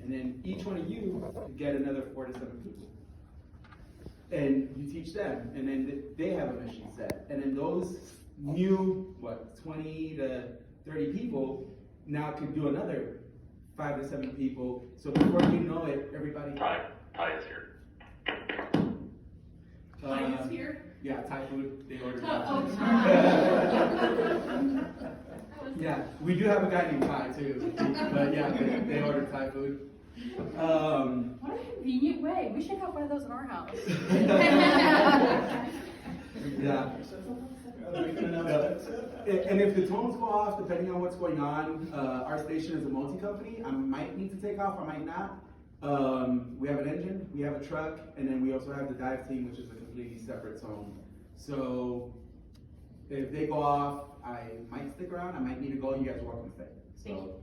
And then each one of you get another 4 to 7 people. And you teach them, and then they have a mission set. And then those new, 20 to 30 people now can do another 5 to 7 people. So before you know it, everybody. Ty is here. Ty is here? Yeah, Thai food. They ordered. Ty. Yeah, we do have a guy named Thai too. But yeah, they ordered Thai food. What a convenient way. We should have one of those in our house. Yeah. And if the tones go off, depending on what's going on, our station is a multi-company. I might need to take off, I might not. We have an engine, we have a truck, and then we also have the dive team, which is a completely separate zone. So if they go off, I might stick around. I might need to go. You guys are welcome to stay. So,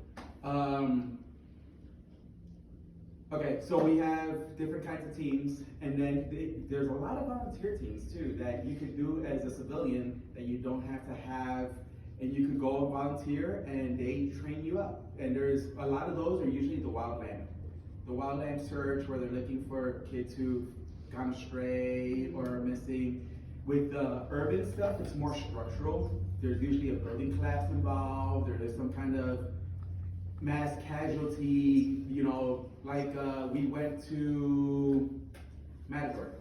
okay, so we have different kinds of teams, and then there's a lot of volunteer teams too that you could do as a civilian that you don't have to have, and you can go and volunteer, and they train you up. And there's a lot of those are usually the wildland search, where they're looking for kids who've gone astray or are missing. With the urban stuff, it's more structural. There's usually a building collapse involved, or there's some kind of mass casualty, like we went to Matador.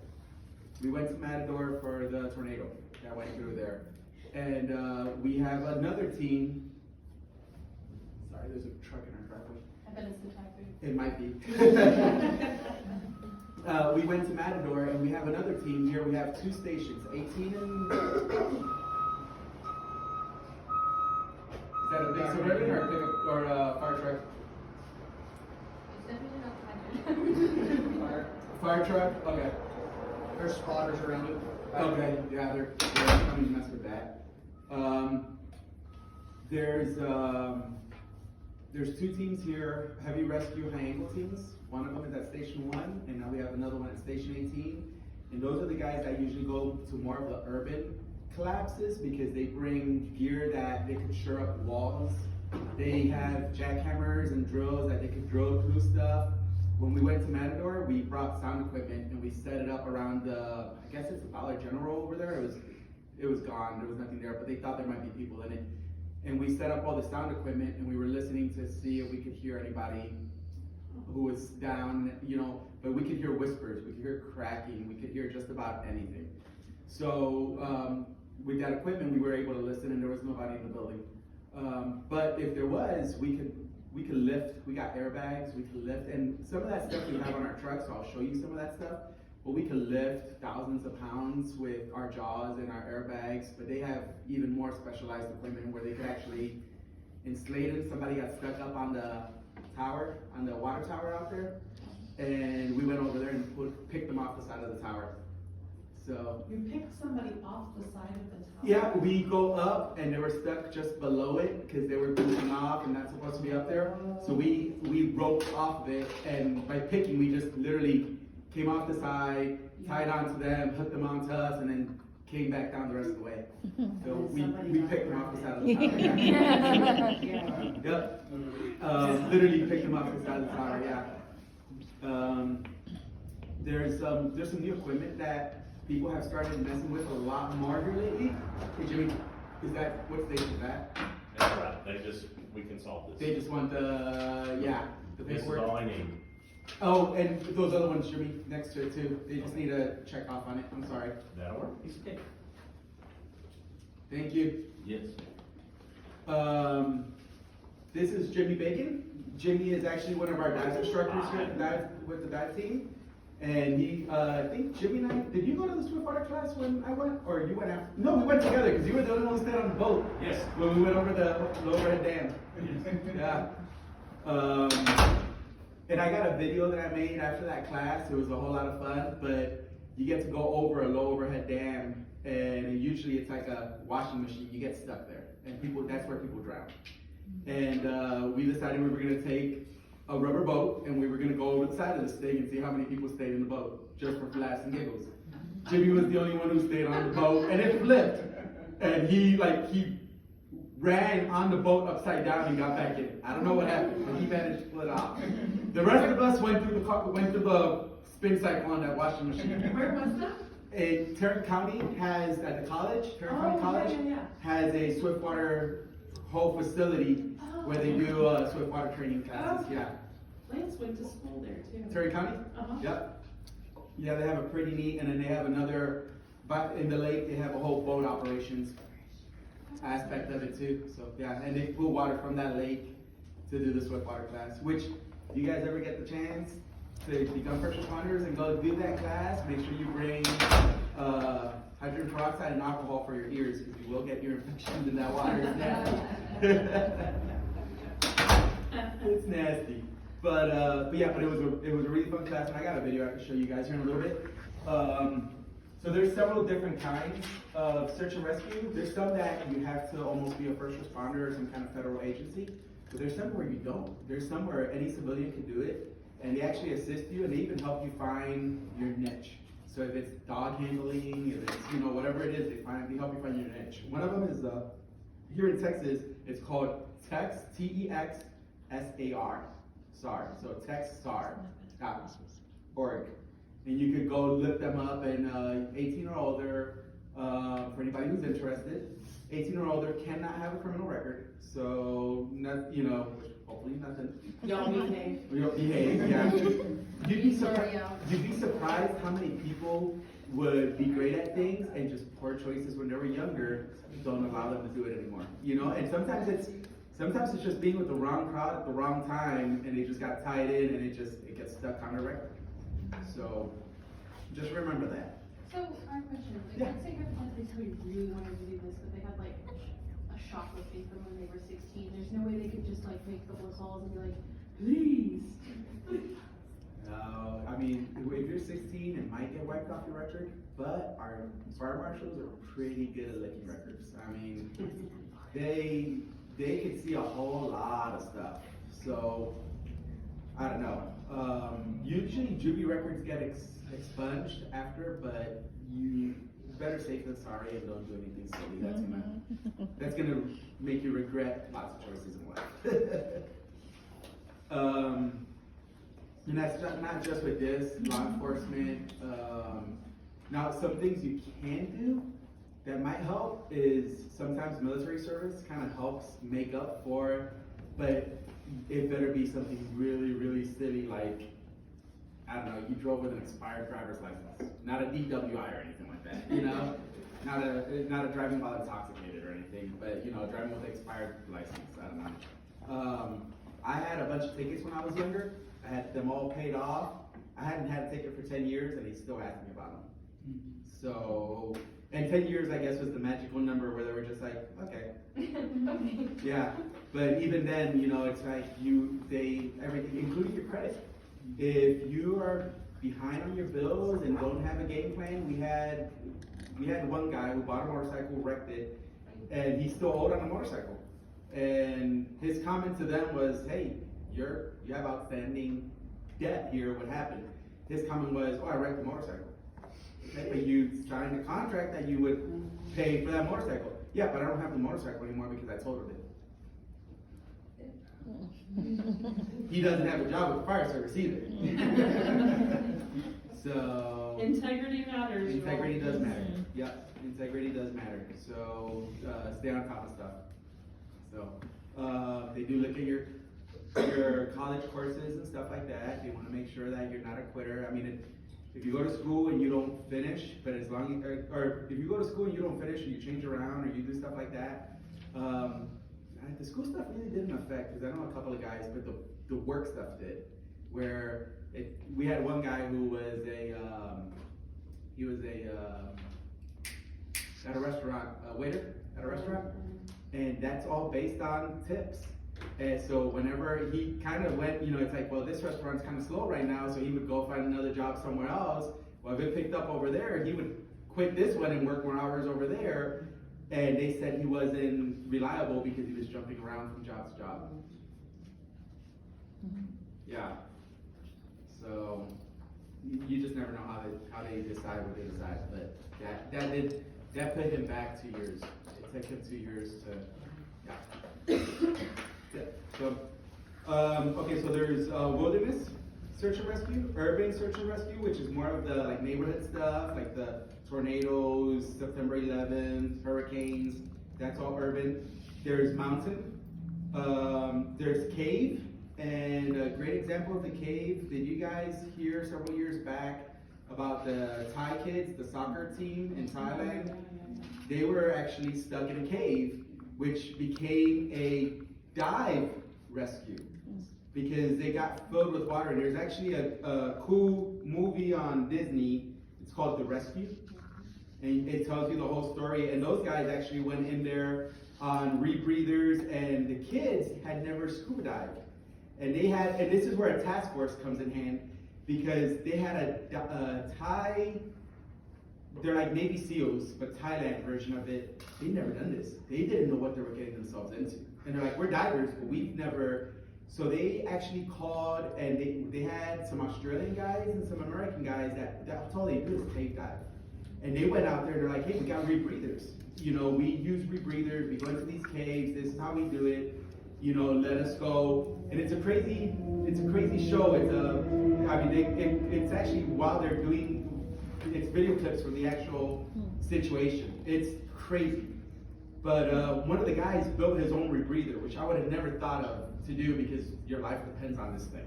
We went to Matador for the tornado that went through there. And we have another team. Sorry, there's a truck in our driveway. I bet it's the Thai food. It might be. We went to Matador, and we have another team here. We have 2 stations, 18 and... Is that a big Suburban or a pickup or a fire truck? It's definitely not Thai. Fire truck? Okay. There's spotters around it. Okay, yeah, they're coming to mess with that. There's 2 teams here, heavy rescue high angle teams. One of them is at Station 1, and now we have another one at Station 18. And those are the guys that usually go to more of the urban collapses because they bring gear that they can shore up walls. They have jackhammers and drills that they can drill through stuff. When we went to Matador, we brought sound equipment and we set it up around the, I guess it's the Dollar General over there. It was gone, there was nothing there, but they thought there might be people in it. And we set up all the sound equipment, and we were listening to see if we could hear anybody who was down, but we could hear whispers, we could hear cracking, we could hear just about anything. So with that equipment, we were able to listen, and there was nobody in the building. But if there was, we could lift. We got airbags, we could lift, and some of that stuff we have on our truck, so I'll show you some of that stuff. But we could lift thousands of pounds with our jaws and our airbags, but they have even more specialized equipment where they could actually enslave it. Somebody got stuck up on the tower, on the water tower out there, and we went over there and picked them off the side of the tower. So You picked somebody off the side of the tower? yeah, we go up and they were stuck just below it because they were boosting off and not supposed to be up there. So we roped off of it, and by picking, we just literally came off the side, tied onto them, hooked them onto us, and then came back down the rest of the way. So we picked them off the side of the tower. Yep. Literally picked them off the side of the tower. Yeah. There's some new equipment that people have started messing with a lot more here lately. Hey Jimmy, what station is that? That's right. We can solve this. They just want the This is paperwork. all I need. Oh, and those other ones, Jimmy, next to it too. They just need to check off on it. I'm sorry. That'll work. Piece of cake. Thank you. Yes. This is Jimmy Bacon. Jimmy is actually one of our dive instructors here with the dive team. And he, I think Jimmy and I, did you go to the Swiftwater class when I went? Or you went after? No, we went together because you were the only one who stayed on the boat. Yes. When we went over the overhead dam. Yeah. And I got a video that I made after that class. It was a whole lot of fun, but you get to go over a low overhead dam, and usually it's like a washing machine. You get stuck there, and that's where people drown. And we decided we were gonna take a rubber boat, and we were gonna go over the side of this thing and see how many people stayed in the boat, just for laughs and giggles. Jimmy was the only one who stayed on the boat, and it flipped. And he ran on the boat upside down and got back in. I don't know what happened, but he managed to split off. The rest of us went through the spin cycle on that washing machine. Where was that? Tarrant County has, at the college, Tarrant County College, Yeah. has a Swiftwater whole facility where they do Swiftwater training classes, Okay. yeah. Lance went to school there too. Tarrant County? Uh-huh. Yep. Yeah, they have a pretty neat, and then they have another, but in the lake, they have a whole boat operations aspect of it too. So, yeah, and they pull water from that lake to do the Swiftwater class, which, if you guys ever get the chance to become first responders and go do that class, make sure you bring hydrogen peroxide and alcohol for your ears, because you will get your infections in that water. It's nasty. It's nasty. But yeah, but it was a really fun class, and I got a video I can show you guys here in a little bit. So there's several different kinds of search and rescue. There's some that you have to almost be a first responder or some kind of federal agency, but there's some where you don't. There's some where any civilian can do it, and they actually assist you, and they even help you find your niche. So if it's dog handling, if it's, whatever it is, they help you find your niche. One of them is, here in Texas, it's called TEXSAR, T-E-X-S-A-R, SAR, so TEXSAR.org. And you could go look them up, and 18 or older, for anybody who's interested, 18 or older cannot have a criminal record, so, hopefully nothing. Y'all behave. You'll behave, yeah. You'd be surprised how many people would be great at things and just poor choices when they were younger don't allow them to do it anymore. And sometimes it's just being with the wrong crowd at the wrong time, and they just got tied in, and it gets stuck on their record. So just remember that. So, our question, Yeah. let's say hypothetically somebody really wanted to do this, but they had like a shoplifting from when they were 16. There's no way they could just like make a couple of calls and be like, please. No, I mean, if you're 16, it might get wiped off your record, but our fire marshals are pretty good at licking records. I mean, they can see a whole lot of stuff. So, I don't know. Usually juvie records get expunged after, but you better safe than sorry and don't do anything silly. That's gonna make you regret lots of choices in life. And that's not just with this, law enforcement. Now, some things you can do that might help is sometimes military service kind of helps make up for, but it better be something really, really silly, like, I don't know, you drove with an expired driver's license, not a DWI or anything like that, not a driving while intoxicated or anything, but driving with an expired license, I don't know. I had a bunch of tickets when I was younger. I had them all paid off. I hadn't had a ticket for 10 years, and he still asked me about them. So, and 10 years, I guess, was the magical number where they were just like, okay. Yeah, but even then, it's like everything, including your credit. If you are behind on your bills and don't have a game plan, we had one guy who bought a motorcycle, wrecked it, and he still owed on a motorcycle. And his comment to them was, hey, you have outstanding debt here, what happened? His comment was, oh, I wrecked the motorcycle. Okay, but you signed a contract that you would pay for that motorcycle. Yeah, but I don't have the motorcycle anymore because I totaled it. He doesn't have a job with the fire service either. So Integrity matters. integrity does matter. Yep, integrity does matter. So stay on top of stuff. So they do look at your college courses and stuff like that. They want to make sure that you're not a quitter. I mean, if you go to school and you don't finish, but as long as, or if you go to school and you don't finish, or you change around, or you do stuff like that, the school stuff really didn't affect, because I know a couple of guys, but the work stuff did. Where we had one guy who was at a restaurant, waiter at a restaurant, and that's all based on tips. And so whenever he kind of went, it's like, well, this restaurant's kind of slow right now, so he would go find another job somewhere else. Well, if it picked up over there, he would quit this one and work more hours over there. And they said he wasn't reliable because he was jumping around from job to job. Yeah. So you just never know how they decide what they decide. But that put him back 2 years. It took him 2 years to, yeah. Yeah. So Okay, so there's wilderness search and rescue, urban search and rescue, which is more of the like neighborhood stuff, like the tornadoes, September 11th, hurricanes. That's all urban. There's mountain. There's cave, and a great example of the cave. Did you guys hear several years back about the Thai kids, the soccer team in Thailand? They were actually stuck in a cave, which became a dive rescue because they got filled with water. And there's actually a cool movie on Disney. It's called The Rescue, and it tells you the whole story. And those guys actually went in there on rebreathers, and the kids had never scuba dived. And they had, and this is where a task force comes in hand, because they had a Thai, they're like Navy SEALs, but Thailand version of it. They'd never done this. They didn't know what they were getting themselves into. And they're like, we're divers, but we've never. So they actually called, and they had some Australian guys and some American guys that's all they do is cave dive. And they went out there, they're like, hey, we got rebreathers. You know, we use rebreathers, we go into these caves, this is how we do it. You know, let us go. And it's a crazy show. It's actually while they're doing, it's video clips from the actual situation. It's crazy. But one of the guys built his own rebreather, which I would have never thought of to do because your life depends on this thing.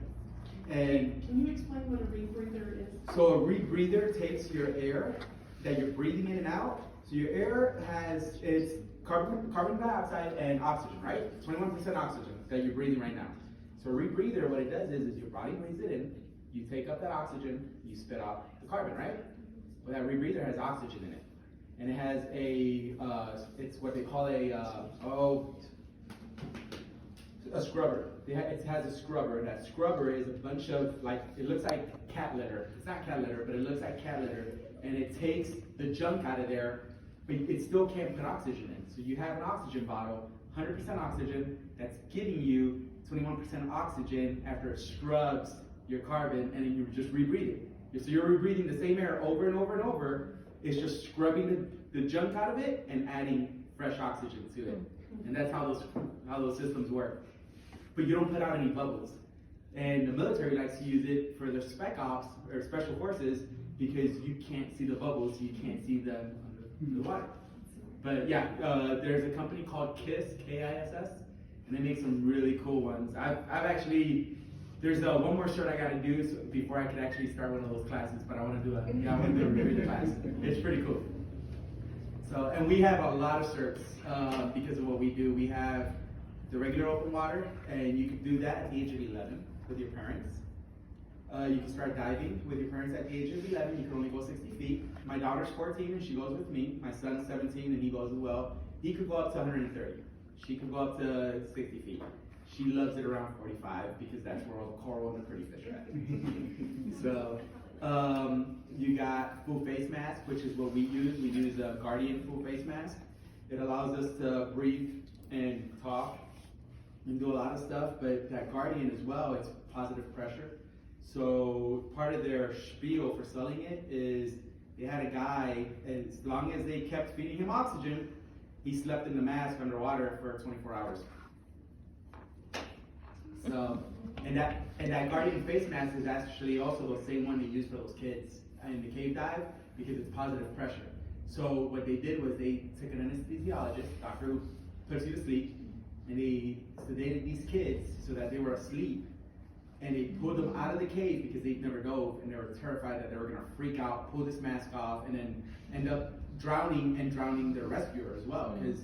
And Can you explain what a rebreather is? so a rebreather takes your air that you're breathing in and out. So your air has its carbon dioxide and oxygen, right? 21% oxygen that you're breathing right now. So a rebreather, what it does is your body breathes it in, you take up that oxygen, you spit out the carbon, right? Well, that rebreather has oxygen in it. And it has it's what they call a scrubber. It has a scrubber. That scrubber is a bunch of, like, it looks like cat litter. It's not cat litter, but it looks like cat litter. And it takes the junk out of there, but it still can't put oxygen in. So you have an oxygen bottle, 100% oxygen, that's giving you 21% oxygen after it scrubs your carbon, and then you're just rebreathing. So you're rebreathing the same air over and over and over. It's just scrubbing the junk out of it and adding fresh oxygen to it. And that's how those systems work. But you don't put out any bubbles. And the military likes to use it for their spec ops or special forces because you can't see the bubbles, you can't see the water. But yeah, there's a company called KISS, K-I-S-S, and they make some really cool ones. I've actually, there's one more shirt I gotta do before I can actually start one of those classes, but I wanna do a rebreather class. It's pretty cool. So, and we have a lot of certs because of what we do. We have the regular open water, and you can do that at the age of 11 with your parents. You can start diving with your parents at the age of 11. You can only go 60 feet. My daughter's 14 and she goes with me. My son's 17 and he goes as well. He could go up to 130. She could go up to 60 feet. She loves it around 45 because that's where all the coral and the pretty fish are at. So, you got full face mask, which is what we use. We use a Guardian full face mask. It allows us to breathe and talk and do a lot of stuff, but that Guardian as well, it's positive pressure. So part of their spiel for selling it is they had a guy, as long as they kept feeding him oxygen, he slept in the mask underwater for 24 hours. So, and that Guardian face mask is actually also the same one they use for those kids in the cave dive because it's positive pressure. So what they did was they took an anesthesiologist, doctor who puts you to sleep, and they sedated these kids so that they were asleep. And they pulled them out of the cave because they'd never dove, and they were terrified that they were gonna freak out, pull this mask off, and then end up drowning their rescuer as well. Because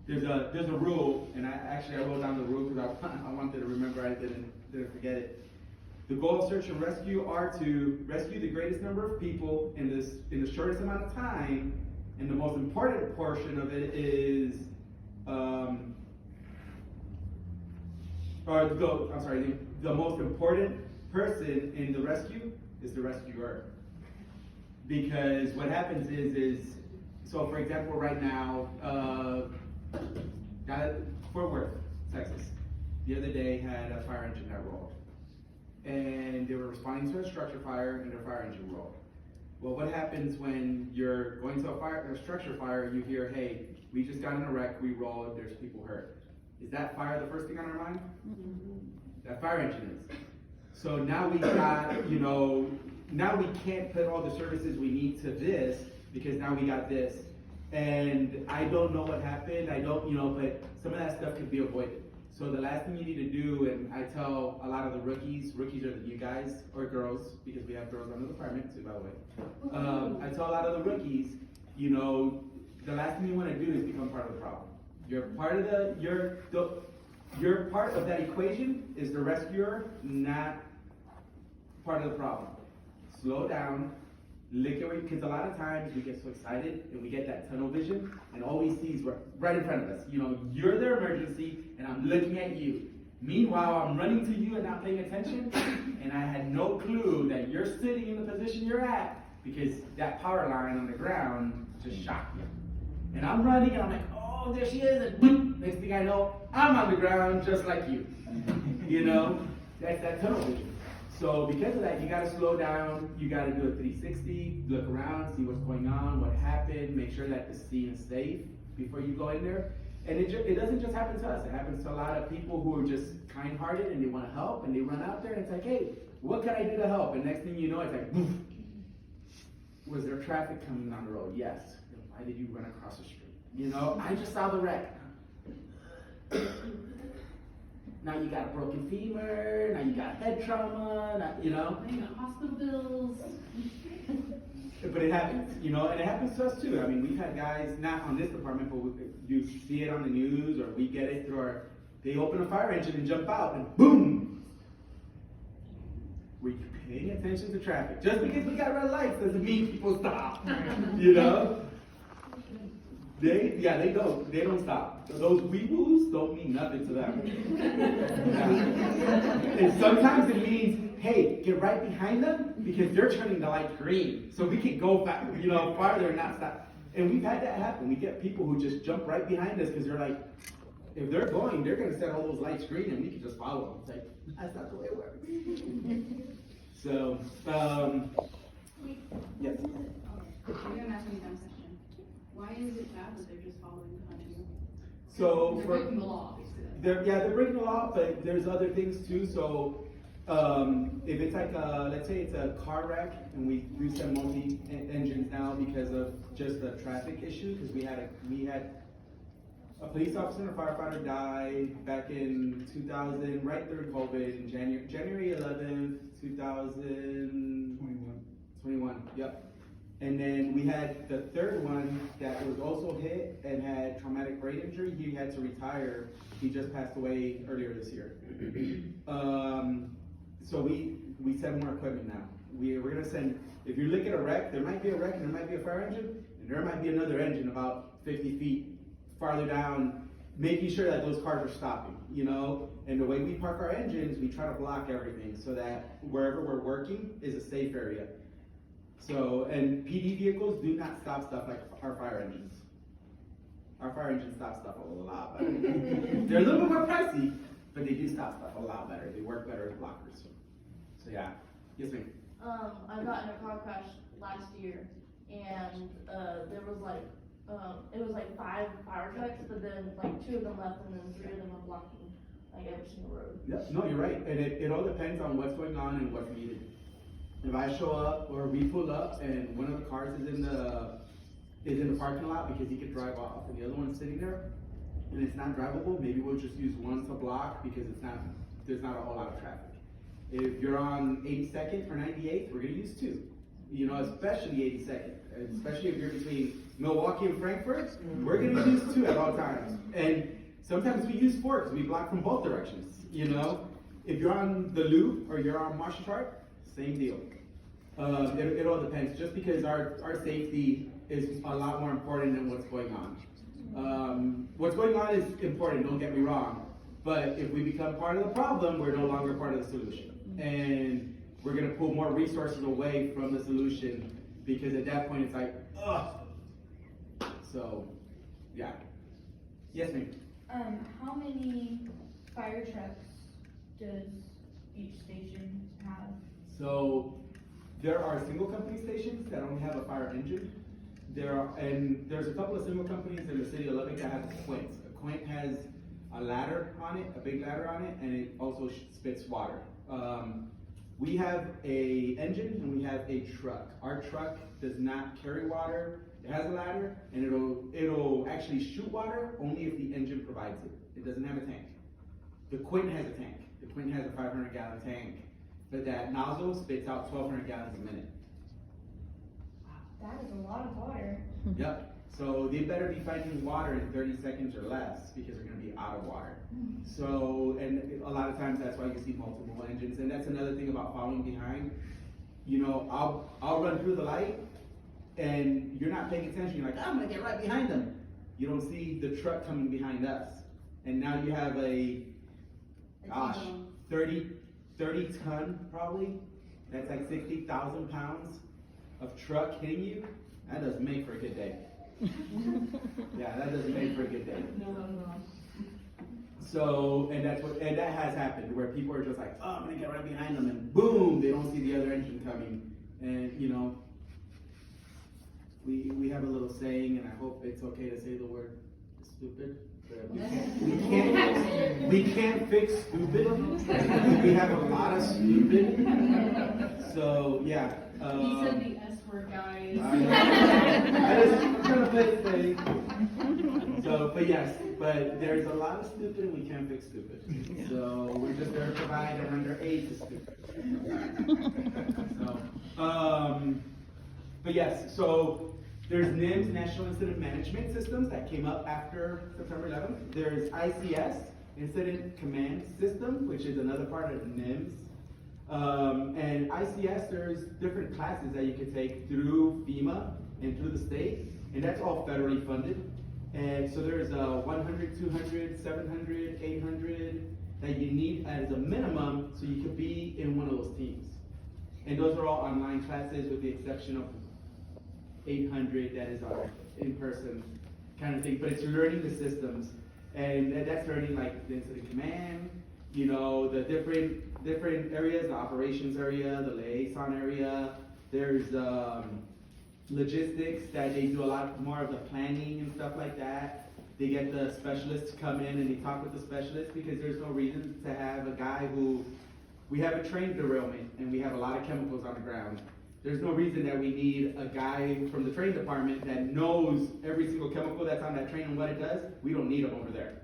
there's a rule, and I wrote down the rule because I wanted to remember. I didn't forget it. The goal of search and rescue are to rescue the greatest number of people in the shortest amount of time, and the most important portion of it is the most important person in the rescue is the rescuer. Because what happens is so for example, right now, Fort Worth, Texas, the other day had a fire engine that rolled. And they were responding to a structure fire and their fire engine rolled. Well, what happens when you're going to a structure fire, you hear, hey, we just got in a wreck, we rolled, there's people hurt. Is that fire the first thing on our mind? that fire engine is. So now we got, you know, now we can't put all the services we need to this because now we got this. And I don't know what happened, I don't, you know, but some of that stuff could be avoided. So the last thing you need to do, and I tell a lot of the rookies are the you guys, or girls, because we have girls on the department too, by the way. I tell a lot of the rookies, you know, the last thing you wanna do is become part of the problem. You're part of you're part of that equation is the rescuer, not part of the problem. Slow down, look at because a lot of times we get so excited and we get that tunnel vision and all we see is right in front of us. You know, you're their emergency and I'm looking at you. Meanwhile, I'm running to you and not paying attention and I had no clue that you're sitting in the position you're at because that power line on the ground just shocked you. And I'm running and I'm like, oh, there she is, and boop, next thing I know, I'm on the ground just like you. You know, that's that tunnel vision. So because of that, you gotta slow down, you gotta do a 360, look around, see what's going on, what happened, make sure that the scene is safe before you go in there. And it doesn't just happen to us, it happens to a lot of people who are just kind-hearted and they wanna help and they run out there and it's like, hey, what can I do to help? And next thing you know, it's like, boof. Was there traffic coming down the road? Yes. Why did you run across the street? You know, I just saw the wreck. Now you got a broken femur, now you got head trauma, now, you know. Now you got hospital bills. But it happens, you know, and it happens to us too. I mean, we've had guys, not on this department, but you see it on the news or we get it through they open a fire engine and jump out and boom! We're paying attention to traffic. Just because we got red lights doesn't mean people stop, you know? They don't stop. Those wee-woos don't mean nothing to them. And sometimes it means, hey, get right behind them because they're turning the light green. So we can go back, you know, farther and not stop. And we've had that happen. We get people who just jump right behind us because they're like, if they're going, they're gonna set all those lights green and we can just follow them. It's like, that's not the way it works. So, yes. I'm gonna ask you a dumb question. Why is it bad that they're just following the country? So They're breaking the law, basically. they're breaking the law, but there's other things too. So if it's like let's say it's a car wreck and we send multi engines now because of just the traffic issue, because we had a police officer and a firefighter die back in 2000, right during COVID, in January 11th, 2021. Yep. And then we had the third one that was also hit and had traumatic brain injury. He had to retire. He just passed away earlier this year. So we send more equipment now. We're gonna send, if you look at a wreck, there might be a wreck and there might be a fire engine, and there might be another engine about 50 feet farther down, making sure that those cars are stopping, you know? And the way we park our engines, we try to block everything so that wherever we're working is a safe area. So, and PD vehicles do not stop stuff like our fire engines. Our fire engines stop stuff a lot better. They're a little bit more pricey, but they do stop stuff a lot better. They work better as blockers. So yeah. Yes, ma'am. I got in a car crash last year, and there was like, it was like 5 fire trucks, but then like 2 of them left, and then 3 of them were blocking like every single road. Yep. No, you're right, and it all depends on what's going on and what's needed. If I show up or we pull up and one of the cars is in the parking lot because he could drive off and the other one's sitting there and it's not drivable, maybe we'll just use one to block because there's not a whole lot of traffic. If you're on 82nd or 98th, we're gonna use 2. You know, especially 82nd, especially if you're between Milwaukee and Frankfurt, we're gonna use 2 at all times. And sometimes we use 4 because we block from both directions, you know? If you're on the loop or you're on Marshall Chart, same deal. It all depends, just because our safety is a lot more important than what's going on. What's going on is important, don't get me wrong, but if we become part of the problem, we're no longer part of the solution. And we're gonna pull more resources away from the solution, because at that point it's like, ugh. So, yeah. Yes, ma'am. How many fire trucks does each station have? So there are single company stations that only have a fire engine. There's a couple of single companies in the city of Lubbock that have a Quint. A Quint has, a ladder on it, a big ladder on it, and it also spits water. We have a engine and we have a truck. Our truck does not carry water. It has a ladder, and it'll actually shoot water only if the engine provides it. It doesn't have a tank. The Quint has a tank. The Quint has a 500-gallon tank, but that nozzle spits out 1,200 gallons a minute. That is a lot of water. Yep. So they better be finding water in 30 seconds or less because they're going to be out of water. So, and a lot of times that's why you see multiple engines. And that's another thing about following behind. You know, I'll run through the light and you're not paying attention. You're like, I'm going to get right behind them. You don't see the truck coming behind us. And now you have a, gosh, 30 ton probably. That's like 60,000 pounds of truck hitting you. That doesn't make for a good day. Yeah, that doesn't make for a good day. No. So, and that has happened where people are just like, oh, I'm gonna get right behind them, and boom, they don't see the other engine coming. And you know, we have a little saying, and I hope it's okay to say the word stupid. But we can't fix stupid. We have a lot of stupid. So yeah. He said the S word, guys. I'm trying to play it safe. So, but yes, but there's a lot of stupid and we can't fix stupid. So we're just there to provide an underage to stupid. So, but yes, so there's NIMS, National Incident Management Systems, that came up after September 11th. There's ICS, Incident Command System, which is another part of NIMS. And ICS, there's different classes that you could take through FEMA and through the state, and that's all federally funded. And so there's 100, 200, 700, 800 that you need as a minimum so you could be in one of those teams. And those are all online classes with the exception of 800 that is our in-person kind of thing, but it's learning the systems. And that's learning like the incident command, you know, the different areas, the operations area, the liaison area. There's logistics that they do a lot more of the planning and stuff like that. They get the specialists to come in and they talk with the specialists because there's no reason to have a guy who, we have a train derailment and we have a lot of chemicals on the ground. There's no reason that we need a guy from the train department that knows every single chemical that's on that train and what it does. We don't need him over there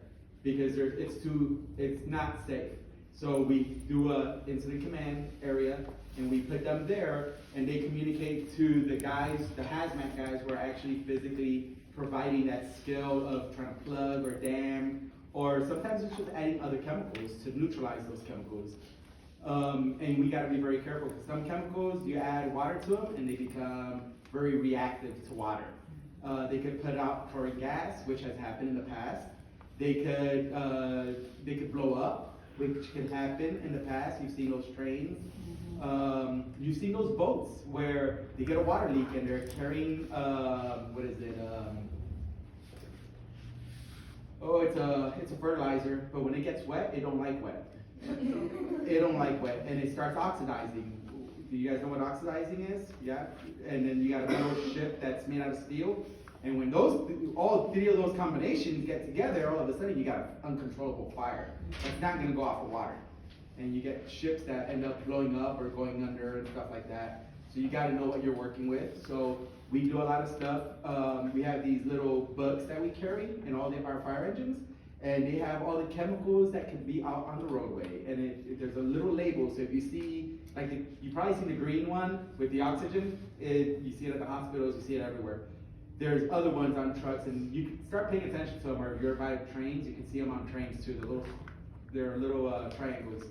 because it's not safe. So we do a incident command area and we put them there and they communicate to the guys, the hazmat guys who are actually physically providing that skill of trying to plug or dam, or sometimes it's just adding other chemicals to neutralize those chemicals. And we gotta be very careful because some chemicals, you add water to them and they become very reactive to water. They could put out chlorine gas, which has happened in the past. They could blow up, which can happen in the past. You've seen those trains. You've seen those boats where they get a water leak and they're carrying, it's a fertilizer, but when it gets wet, it don't like wet. It don't like wet, and it starts oxidizing. Do you guys know what oxidizing is? Yeah? And then you got a metal ship that's made out of steel, and when all three of those combinations get together, all of a sudden you got an uncontrollable fire. It's not gonna go off of water. And you get ships that end up blowing up or going under and stuff like that. So you gotta know what you're working with. So we do a lot of stuff. We have these little books that we carry in all our fire engines, and they have all the chemicals that can be out on the roadway. And there's a little label, so if you see, you probably seen the green one with the oxygen, you see it at the hospitals, you see it everywhere. There's other ones on trucks, and you can start paying attention to them, or if you're by trains, you can see them on trains too, they're little triangles.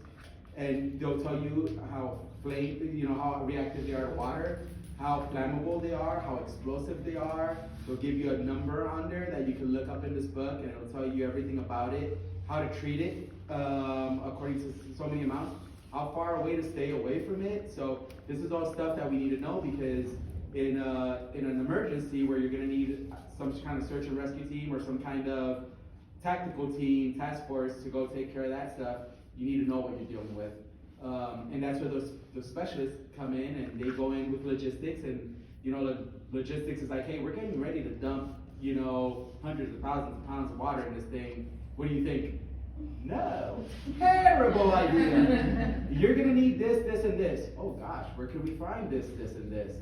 And they'll tell you how how reactive they are to water, how flammable they are, how explosive they are. They'll give you a number on there that you can look up in this book, and it'll tell you everything about it, how to treat it according to so many amounts, how far away to stay away from it. So this is all stuff that we need to know because in an emergency where you're going to need some kind of search and rescue team or some kind of tactical team, task force to go take care of that stuff, you need to know what you're dealing with. And that's where those specialists come in and they go in with logistics, and logistics is like, hey, we're getting ready to dump hundreds of thousands of pounds of water in this thing. What do you think? No, terrible idea. You're gonna need this, this, and this. Oh gosh, where can we find this, this, and this?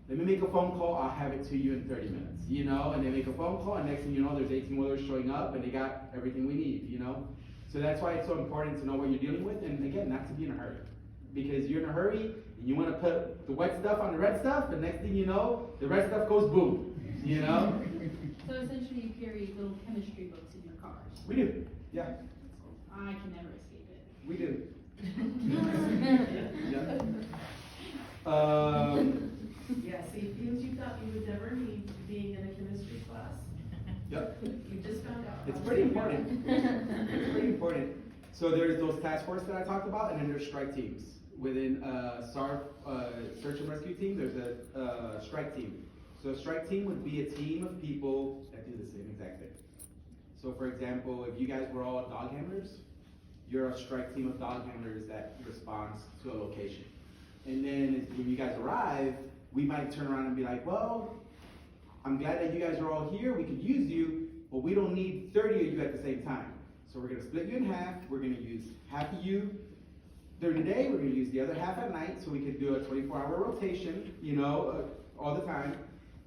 Let me make a phone call, I'll have it to you in 30 minutes, you know? And they make a phone call, and next thing you know, there's 18 wheelers showing up, and they got everything we need, you know? So that's why it's so important to know what you're dealing with, and again, not to be in a hurry. Because you're in a hurry, and you wanna put the wet stuff on the red stuff, and next thing you know, the red stuff goes boom, you know? So essentially you carry little chemistry books in your cars. We do, yeah, I can never escape it. we do. Yeah. Yeah, see, things you thought you would never need being in a chemistry class, Yep. you just found out. It's pretty important. It's pretty important. So there's those task force that I talked about, and then there's strike teams. Within SARF, search and rescue team, there's a strike team. So a strike team would be a team of people that do the same exact thing. So for example, if you guys were all dog handlers, you're a strike team of dog handlers that responds to a location. And then when you guys arrive, we might turn around and be like, well, I'm glad that you guys are all here, we could use you, but we don't need 30 of you at the same time. So we're gonna split you in half, we're gonna use half of you during the day, we're gonna use the other half at night, so we could do a 24-hour rotation, you know, all the time.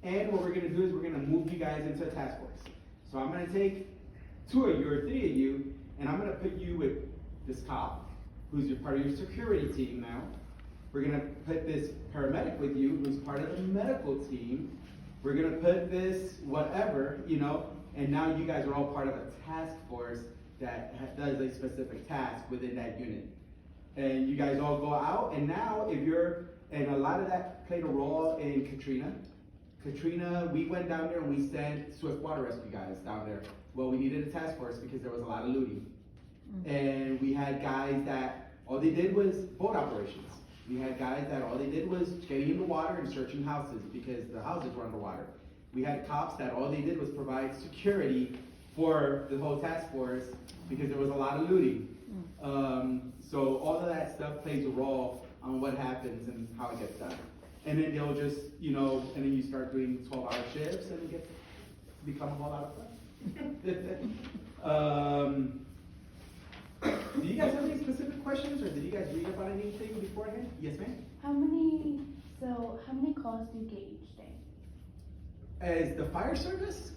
And what we're gonna do is we're gonna move you guys into a task force. So I'm gonna take 2 of you or 3 of you, and I'm gonna put you with this cop, who's part of your security team now. We're gonna put this paramedic with you, who's part of the medical team. We're gonna put this whatever, you know, and now you guys are all part of a task force that does a specific task within that unit. And you guys all go out, and now and a lot of that played a role in Katrina. Katrina, we went down there and we sent swift water rescue guys down there. Well, we needed a task force because there was a lot of looting. And we had guys that all they did was boat operations. We had guys that all they did was getting in the water and searching houses because the houses were underwater. We had cops that all they did was provide security for the whole task force because there was a lot of looting. So all of that stuff plays a role on what happens and how it gets done. And then they'll just, you know, and then you start doing 12-hour shifts and it gets become a whole lot of fun. Do you guys have any specific questions, or did you guys read about anything beforehand? Yes, ma'am? How many calls do you get each day? As the fire service,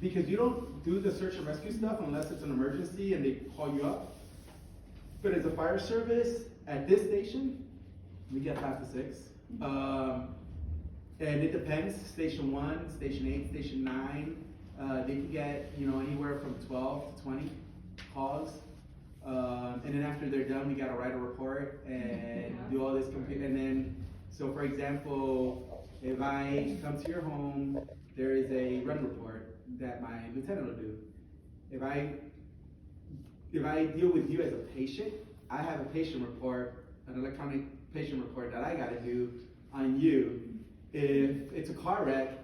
because you don't do the search and rescue stuff unless it's an emergency and they call you up. But as a fire service, at this station, we get 5 to 6. And it depends, station 1, station 8, station 9, they can get, you know, anywhere from 12 to 20 calls. And then after they're done, we gotta write a report and do all this and then, so for example, if I come to your home, there is a run report that my lieutenant will do. If I deal with you as a patient, I have a patient report, an electronic patient report that I gotta do on you. If it's a car wreck,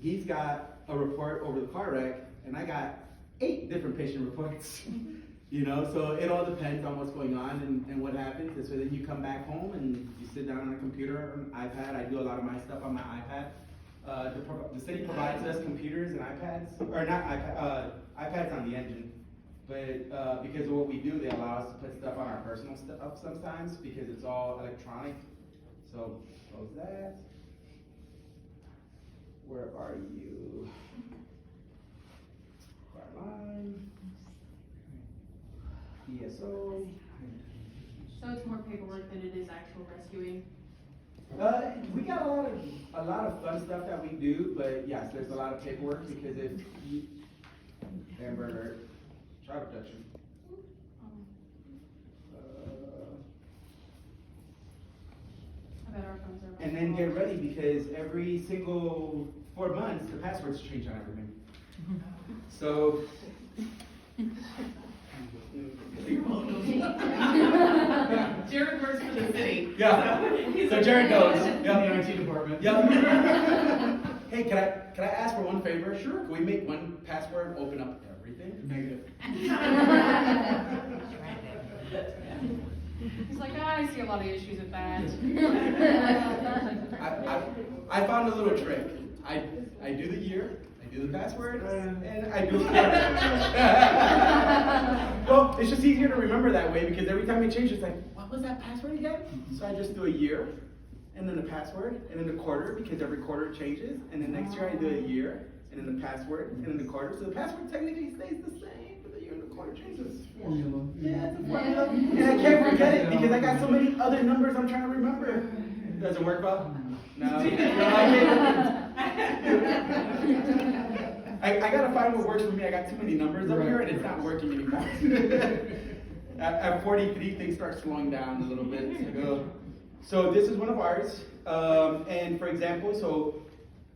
he's got a report over the car wreck, and I got 8 different patient reports. You know, so it all depends on what's going on and what happens. And so then you come back home and you sit down on a computer or an iPad. I do a lot of my stuff on my iPad. The city provides us computers and iPads, or not iPad, iPads on the engine. But because of what we do, they allow us to put stuff on our personal stuff sometimes because it's all electronic. So close that. Where are you? Fire line. ESO. So it's more paperwork than it is actual rescuing. We got a lot of fun stuff that we do, but yes, there's a lot of paperwork because if you, Amber Alert, child protection. I bet our phones are. And then get ready because every single 4 months, the passwords change on everything. So. Jared works for the city. Yeah. So Jared knows. Yeah, The IT department. Yeah. Hey, can I ask for one favor? Sure. Can we make one password open up everything? Negative. He's like, I see a lot of issues with that. I found a little trick. I do the year, I I do the password, and I do. Well, it's just easier to remember that way because every time I change, it's like, what was that password again? So I just do a year, and then the password, and then the quarter because every quarter it changes, and then next year I do a year, and then the password, and then the quarter. So the password technically stays the same, but the year and the quarter changes. Formula. Yeah, it's a formula. And I can't forget it because I got so many other numbers I'm trying to remember. Doesn't work well? No. I gotta find what works for me. I got too many numbers up here and it's not working anymore. At 43, things start slowing down a little bit. So this is one of ours. And for example, so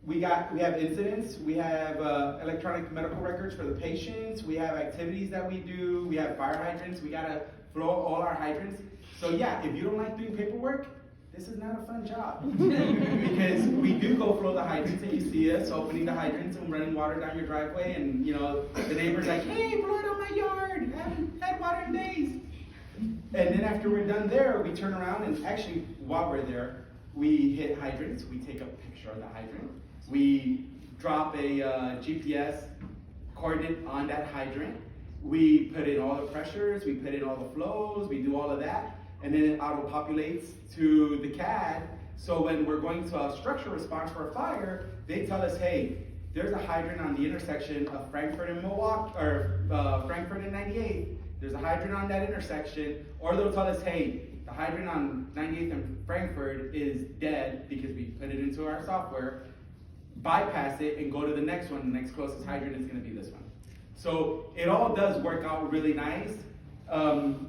we have incidents, we have electronic medical records for the patients, we have activities that we do, we have fire hydrants, we gotta flow all our hydrants. So yeah, if you don't like doing paperwork, this is not a fun job. Because we do go flow the hydrants and you see us opening the hydrants and running water down your driveway and you know, the neighbor's like, hey, blow it on my yard, I haven't had water in days. And then after we're done there, we turn around and actually while we're there, we hit hydrants, we take a picture of the hydrant, we drop a GPS coordinate on that hydrant, we put in all the pressures, we put in all the flows, we do all of that, and then it auto-populates to the CAD, so when we're going to a structural response for a fire, they tell us, hey, there's a hydrant on the intersection of Frankfurt and Milwaukee, or Frankfurt and 98, there's a hydrant on that intersection, or they'll tell us, hey, the hydrant on 98th and Frankfurt is dead because we put it into our software, bypass it and go to the next one, the next closest hydrant is gonna be this one. So it all does work out really nice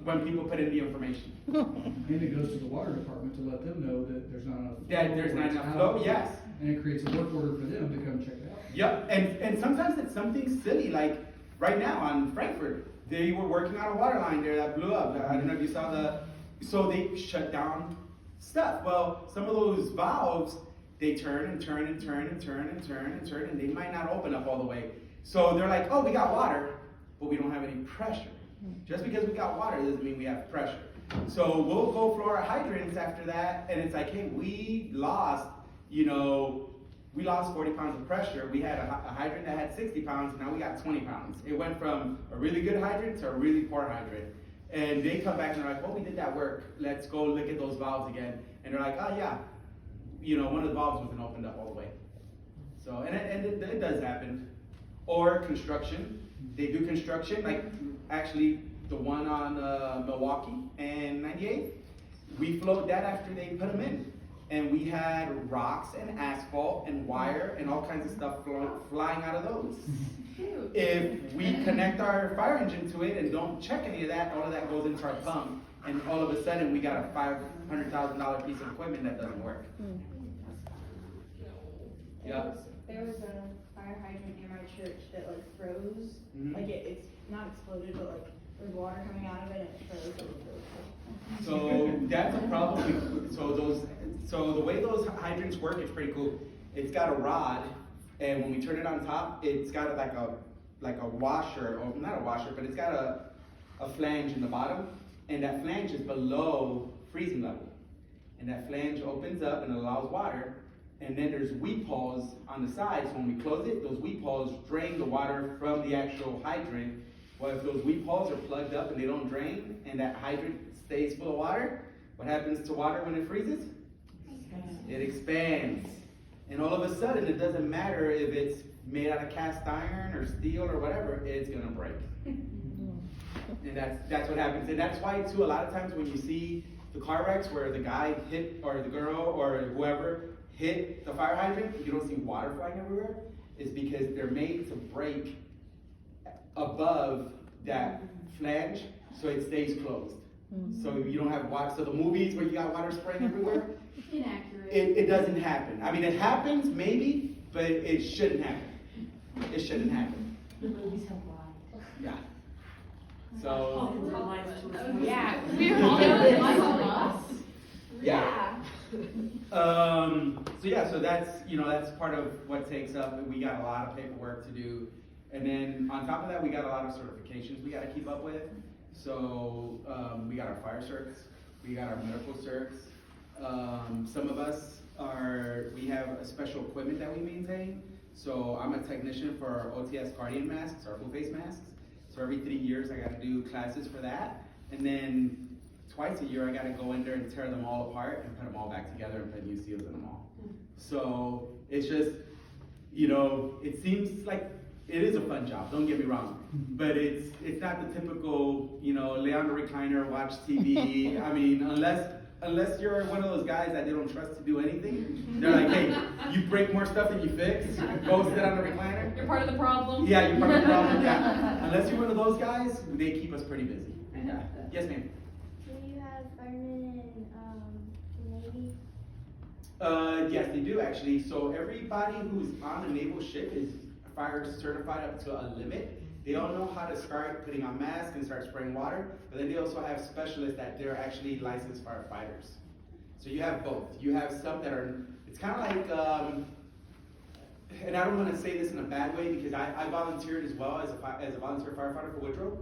when people put in the information. And it goes to the water department to let them know that there's not enough. Yeah, there's not enough flow, yes. And it creates a work order for them to come check it out. Yep, and sometimes it's something silly, like right now on Frankfurt, they were working on a water line there that blew up. I don't know if you saw so they shut down stuff. Well, some of those valves, they turn and turn and turn and turn and turn and turn, and they might not open up all the way. So they're like, oh, we got water, but we don't have any pressure. Just because we got water doesn't mean we have pressure. So we'll go floor our hydrants after that, and it's like, hey, we lost 40 pounds of pressure. We had a hydrant that had 60 pounds, now we got 20 pounds. It went from a really good hydrant to a really poor hydrant. And they come back and they're like, well, we did that work. Let's go look at those valves again. And they're like, oh yeah, one of the valves wasn't opened up all the way. So, and it does happen. Or construction. They do construction, like actually the one on Milwaukee and 98. We flowed that after they put them in. And we had rocks and asphalt and wire and all kinds of stuff flying out of those. If we connect our fire engine to it and don't check any of that, all of that goes into our pump. And all of a sudden we got a $500,000 piece of equipment that doesn't work. Yeah. There was a fire hydrant near my church that like froze. Mhm. Like it's not exploded, but like there was water coming out of it and it froze. So that's a problem. So the way those hydrants work is pretty cool. It's got a rod, and when we turn it on top, it's got like a washer, or not a washer, but it's got a flange in the bottom, and that flange is below freezing level. And that flange opens up and allows water, and then there's weep holes on the side, so when we close it, those weep holes drain the water from the actual hydrant. Well, if those weep holes are plugged up and they don't drain, and that hydrant stays full of water, what happens to water when it freezes? It expands. And all of a sudden, it doesn't matter if it's made out of cast iron or steel or whatever, it's gonna break. And that's what happens. And that's why too, a lot of times when you see the car wrecks where the guy hit, or the girl, or whoever hit the fire hydrant, you don't see water flying everywhere, is because they're made to break above that flange so it stays closed. So you don't have water. So the movies where you got water spraying everywhere, Inaccurate. it doesn't happen. I mean, it happens maybe, but it shouldn't happen. It shouldn't happen. The movies have lied. Yeah. So Yeah. yeah. So that's part of what takes up. We got a lot of paperwork to do, and then on top of that, we got a lot of certifications we got to keep up with. So we got our fire certs, we got our medical certs. Some of us we have a special equipment that we maintain. So I'm a technician for OTS Guardian masks, or full face masks. So every 3 years I gotta do classes for that. And then twice a year I gotta go in there and tear them all apart and put them all back together and put new seals in them all. So it's just, you know, it seems like it is a fun job, don't get me wrong. But it's not the typical, you know, lay on the recliner, watch TV. I mean, unless you're one of those guys that they don't trust to do anything, they're like, hey, you break more stuff than you fix, go sit on the recliner. You're part of the problem. Yeah, you're part of the problem, yeah. Unless you're one of those guys, they keep us pretty busy. Yeah. Yes, ma'am. Do you have firemen in the Navy? Yes, they do actually. So everybody who's on a naval ship is fire certified up to a limit. They all know how to start putting on masks and start spraying water, but then they also have specialists that they're actually licensed firefighters. So you have both. You have some that are, it's kind of like, and I don't want to say this in a bad way because I volunteered as well as a volunteer firefighter for Woodrow.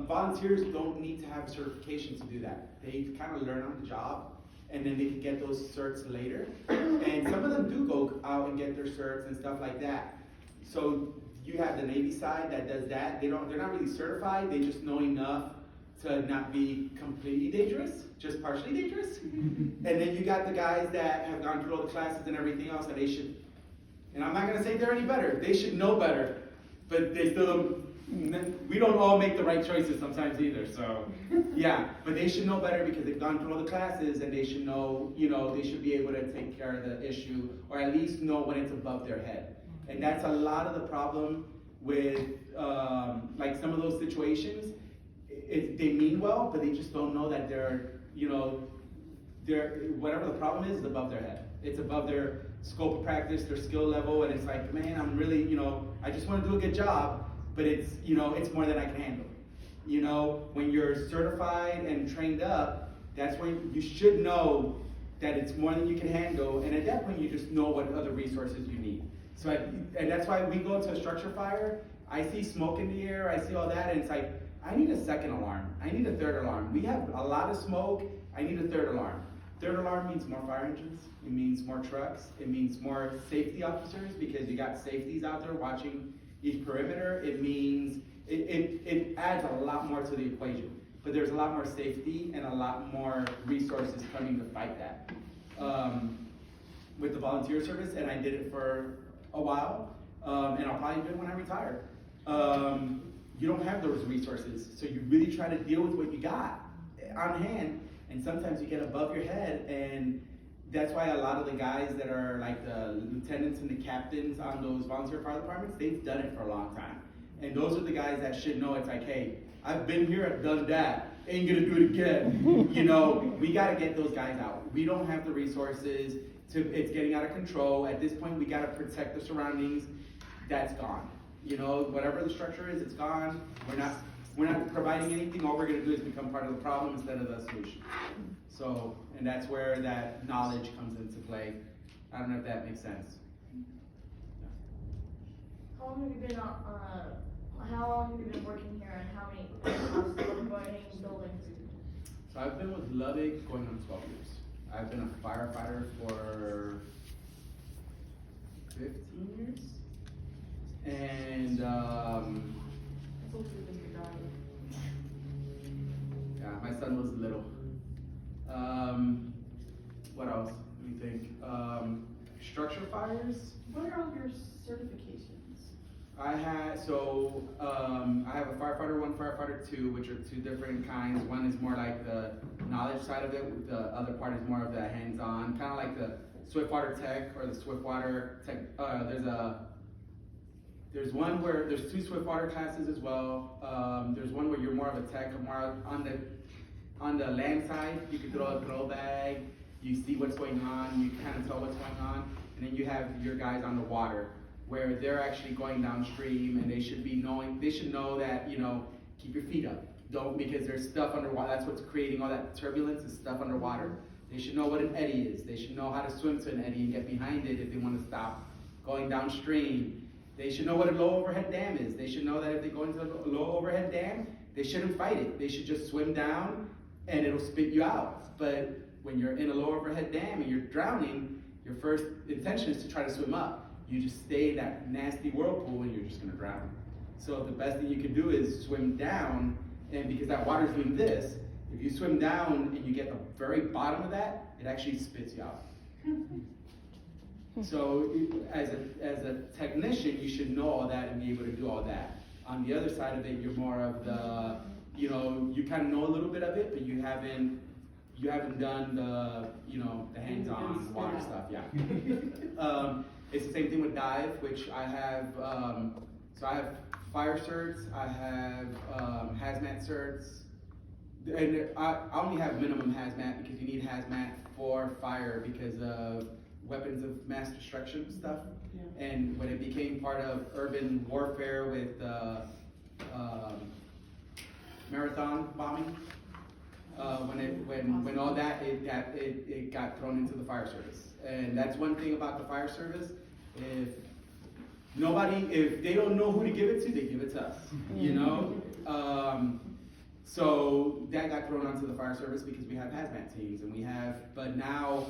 Volunteers don't need to have certification to do that. They kind of learn on the job, and then they can get those certs later. And some of them do go out and get their certs and stuff like that. So you have the Navy side that does that. They're not really certified. They just know enough to not be completely dangerous, just partially dangerous. And then you got the guys that have gone through all the classes and everything else that they should, and I'm not gonna say they're any better. They should know better, but they still, we don't all make the right choices sometimes either, so, yeah. But they should know better because they've gone through all the classes and they should know, you know, they should be able to take care of the issue or at least know when it's above their head. And that's a lot of the problem with, like some of those situations. They mean well, but they just don't know that they're, you know, whatever the problem is above their head. It's above their scope of practice, their skill level, and it's like, man, I'm really, you know, I just want to do a good job, but it's, you know, it's more than I can handle. You know, when you're certified and trained up, that's when you should know that it's more than you can handle, and at that point you just know what other resources you need. So, and that's why we go to a structure fire, I see smoke in the air, I see all that, and it's like, I need a second alarm, I need a third alarm. We have a lot of smoke, I need a third alarm. Third alarm means more fire engines, it means more trucks, it means more safety officers because you got safeties out there watching each perimeter. It means, it adds a lot more to the equation. But there's a lot more safety and a lot more resources coming to fight that. With the volunteer service, and I did it for a while, and I'll probably do it when I retire. You don't have those resources, so you really try to deal with what you got on hand, and sometimes you get above your head, and that's why a lot of the guys that are like the lieutenants and the captains on those volunteer fire departments, they've done it for a long time. And those are the guys that should know it's like, hey, I've been here, I've done that, ain't gonna do it again. You know, we gotta get those guys out. We don't have the resources, it's getting out of control. At this point, we gotta protect the surroundings. That's gone. You know, whatever the structure is, it's gone. We're not providing anything. All we're gonna do is become part of the problem instead of the solution. So, and that's where that knowledge comes into play. I don't know if that makes sense. How long have you been how long have you been working here and how many buildings? So I've been with Lubbock going on 12 years. I've been a firefighter for 15 years. And yeah, my son was little. What else? Let me think. Structure fires. What are all your certifications? I have a firefighter 1, firefighter 2, which are two different kinds. One is more like the knowledge side of it. The other part is more of the hands-on, kind of like the Swiftwater Tech or the Swiftwater Tech. There's one where there's 2 Swiftwater classes as well. There's one where you're more of a tech, more on the land side. You can throw a throw bag. You see what's going on. You kind of tell what's going on. And then you have your guys on the water, where they're actually going downstream, and they should know that, you know, keep your feet up. Don't, because there's stuff underwater. That's what's creating all that turbulence, is stuff underwater. They should know what an eddy is. They should know how to swim to an eddy and get behind it if they want to stop going downstream. They should know what a low overhead dam is. They should know that if they go into a low overhead dam, they shouldn't fight it. They should just swim down and it'll spit you out. But when you're in a low overhead dam and you're drowning, your first intention is to try to swim up. you just stay in that nasty whirlpool and you're just gonna drown. So the best thing you can do is swim down, and because that water's doing this, if you swim down and you get the very bottom of that, it actually spits you out. So as a technician, you should know all that and be able to do all that. On the other side of it, you're more of the, you know, you kind of know a little bit of it, but you haven't done the, you know, the hands-on water stuff, yeah. It's the same thing with dive, which I have, so I have fire certs, I have hazmat certs, and I only have minimum hazmat because you need hazmat for fire because of weapons of mass destruction stuff. Yeah. And when it became part of urban warfare with marathon bombing, when all that, it got thrown into the fire service. And that's one thing about the fire service, if they don't know who to give it to, they give it to us, you know? So that got thrown onto the fire service because we have hazmat teams, but now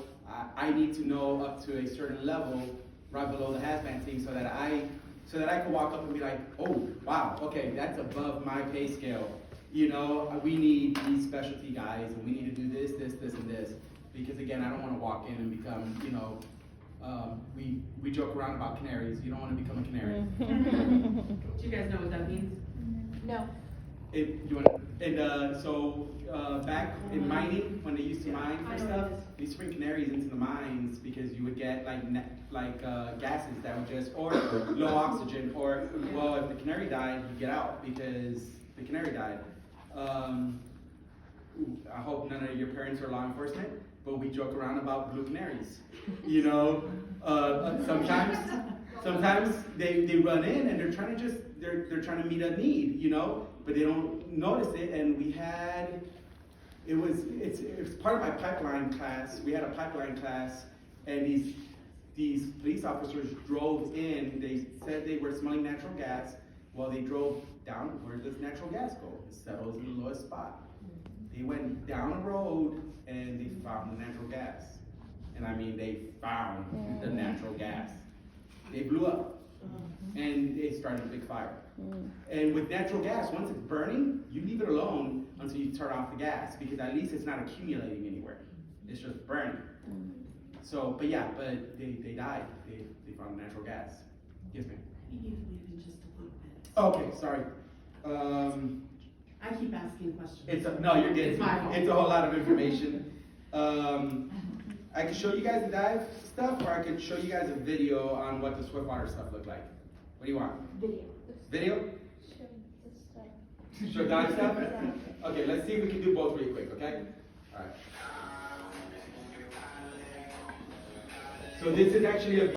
I need to know up to a certain level right below the hazmat team so that I can walk up and be like, oh, wow, okay, that's above my pay scale. You know, we need these specialty guys, and we need to do this, and this. Because again, I don't want to walk in and become, you know, we joke around about canaries. You don't want to become a canary. Do you guys know what that means? No. Back in mining, when they used to mine I for know stuff, what it is. they used to bring canaries into the mines because you would get gases that would just, or low oxygen, or, well, if the canary died, you get out because the canary died. I hope none of your parents are law enforcement, but we joke around about blue canaries. You know, sometimes they run in and they're trying to meet a need, you know, but they don't notice it. And it's part of my pipeline class. We had a pipeline class, and these police officers drove in. They said they were smelling natural gas. Well, they drove down. Where does natural gas go? It settles in the lowest spot. They went down a road and they found the natural gas. And I mean, they found the natural gas. They blew up, and it started a big fire. And with natural gas, once it's burning, you leave it alone until you turn off the gas, because at least it's not accumulating anywhere. It's just burning. So, but they died. They found natural gas. Yes, ma'am. Maybe you can leave in just a little bit. Okay, sorry. I keep asking questions. No, you're good. It's my fault. It's a whole lot of information. I could show you guys the dive stuff, or I could show you guys a video on what the Swiftwater stuff looked like. What do you want? Video. Video? Show the stuff. Show dive stuff? Okay, let's see if we can do both really quick, okay? Alright. So this is actually a